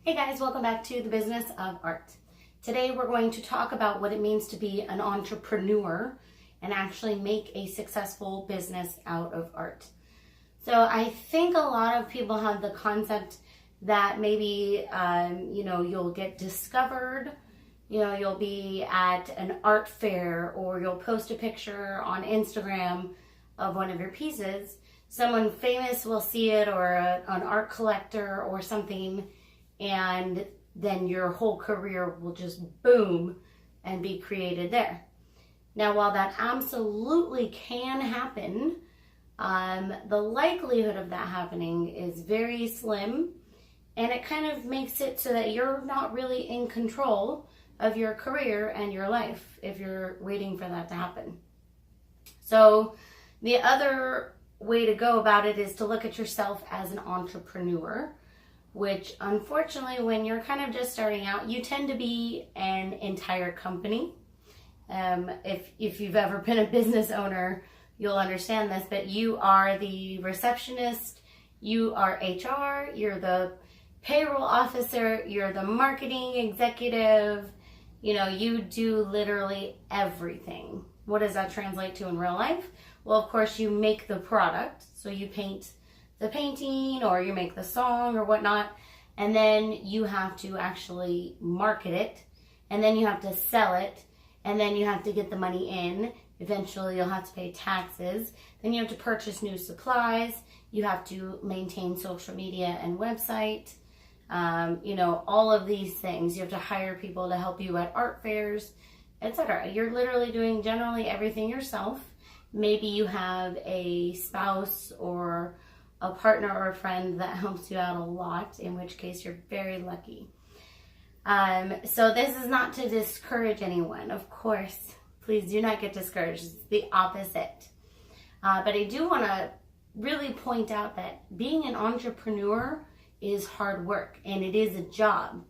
Hey guys, welcome back to the Business of Art. Today we're going to talk about what it means to be an entrepreneur and actually make a successful business out of art. So I think a lot of people have the concept that maybe, you'll get discovered, you'll be at an art fair or you'll post a picture on Instagram of one of your pieces. Someone famous will see it or an art collector or something, and then your whole career will just boom and be created there. Now, while that absolutely can happen, the likelihood of that happening is very slim, and it kind of makes it so that you're not really in control of your career and your life if you're waiting for that to happen. So the other way to go about it is to look at yourself as an entrepreneur, which unfortunately, when you're kind of just starting out, you tend to be an entire company. If you've ever been a business owner, you'll understand this, but you are the receptionist, you are HR, you're the payroll officer, you're the marketing executive, you do literally everything. What does that translate to in real life? Well, of course, you make the product, so you paint the painting or you make the song or whatnot, and then you have to actually market it, and then you have to sell it, and then you have to get the money in. Eventually you'll have to pay taxes, then you have to purchase new supplies, you have to maintain social media and website, all of these things. You have to hire people to help you at art fairs, etc. You're literally doing generally everything yourself. Maybe you have a spouse or a partner or a friend that helps you out a lot, in which case you're very lucky. So this is not to discourage anyone, of course. Please do not get discouraged. It's the opposite. But I do want to really point out that being an entrepreneur is hard work, and it is a job.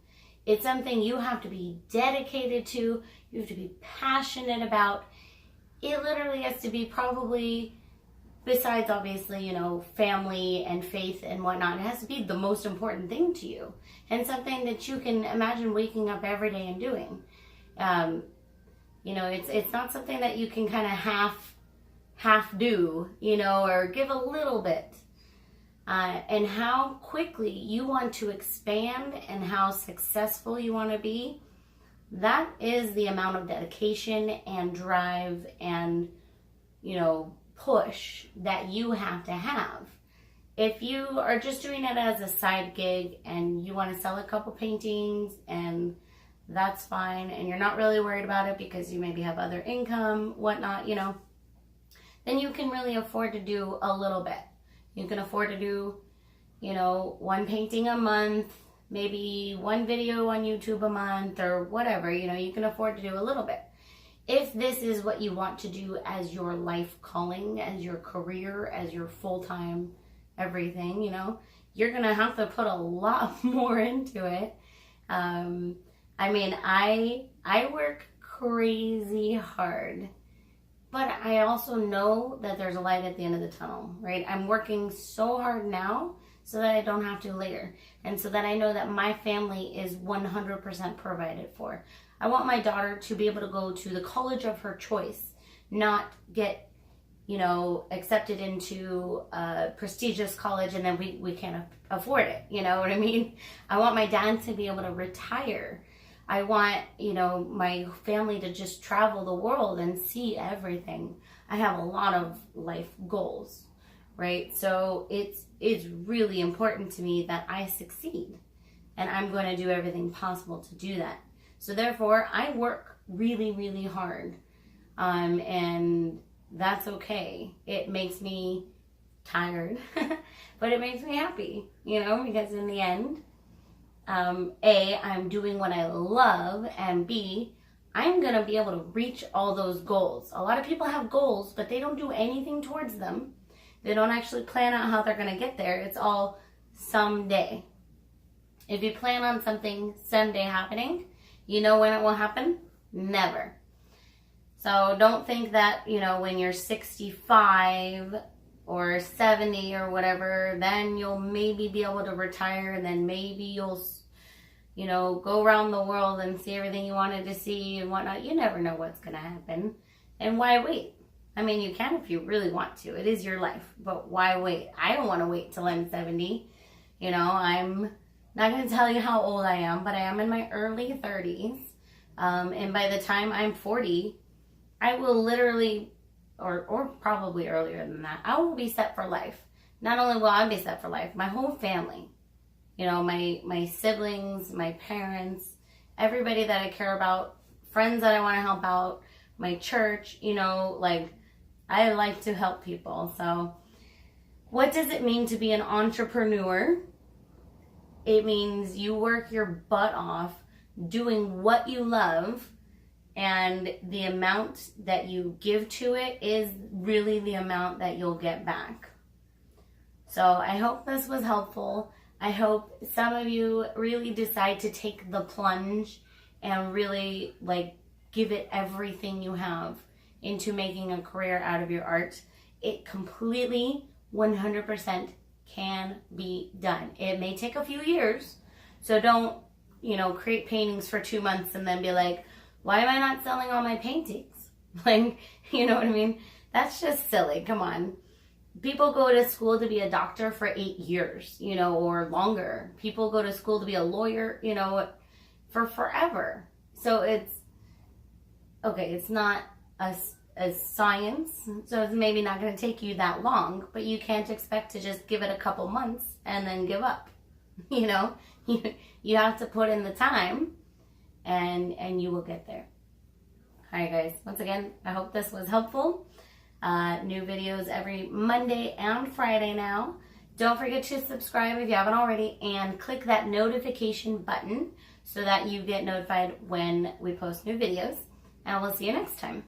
It's something you have to be dedicated to. You have to be passionate about. It literally has to be probably, besides obviously, family and faith and whatnot, it has to be the most important thing to you and something that you can imagine waking up every day and doing. It's not something that you can kind of half do, or give a little bit. And how quickly you want to expand and how successful you want to be, that is the amount of dedication and drive and, push that you have to have. If you are just doing it as a side gig and you want to sell a couple paintings and that's fine, and you're not really worried about it because you maybe have other income, whatnot, then you can really afford to do a little bit. You can afford to do, one painting a month, maybe one video on YouTube a month or whatever, you can afford to do a little bit. If this is what you want to do as your life calling, as your career, as your full-time everything, you're going to have to put a lot more into it. I work crazy hard, but I also know that there's a light at the end of the tunnel, right? I'm working so hard now so that I don't have to later, and so that I know that my family is 100% provided for. I want my daughter to be able to go to the college of her choice, not get, accepted into a prestigious college and then we can't afford it. You know what I mean? I want my dad to be able to retire. I want, my family to just travel the world and see everything. I have a lot of life goals, right? So it's really important to me that I succeed, and I'm going to do everything possible to do that. So therefore, I work really, really hard, and that's okay. It makes me tired, but it makes me happy, because in the end, A, I'm doing what I love, and B, I'm going to be able to reach all those goals. A lot of people have goals, but they don't do anything towards them. They don't actually plan out how they're going to get there. It's all someday. If you plan on something someday happening, you know when it will happen? Never. So don't think that, when you're 65 or 70 or whatever, then you'll maybe be able to retire, and then maybe you'll go around the world and see everything you wanted to see and whatnot. You never know what's going to happen. And why wait? I mean, you can if you really want to. It is your life. But why wait? I don't want to wait till I'm 70. I'm not going to tell you how old I am, but I am in my early 30s. And by the time I'm 40, I will literally, or probably earlier than that, I will be set for life. Not only will I be set for life, my whole family. My siblings, my parents, everybody that I care about, friends that I want to help out, my church, I like to help people. So what does it mean to be an entrepreneur? It means you work your butt off doing what you love, and the amount that you give to it is really the amount that you'll get back. So I hope this was helpful. I hope some of you really decide to take the plunge and really give it everything you have into making a career out of your art. It completely 100% can be done. It may take a few years, so don't create paintings for 2 months and then be like, why am I not selling all my paintings? You know what I mean? That's just silly. Come on. People go to school to be a doctor for 8 years, or longer. People go to school to be a lawyer, for forever. So it's not a science, so it's maybe not going to take you that long, but you can't expect to just give it a couple months and then give up. You have to put in the time, and you will get there. All right, guys. Once again, I hope this was helpful. New videos every Monday and Friday now. Don't forget to subscribe if you haven't already, and click that notification button so that you get notified when we post new videos. And we'll see you next time.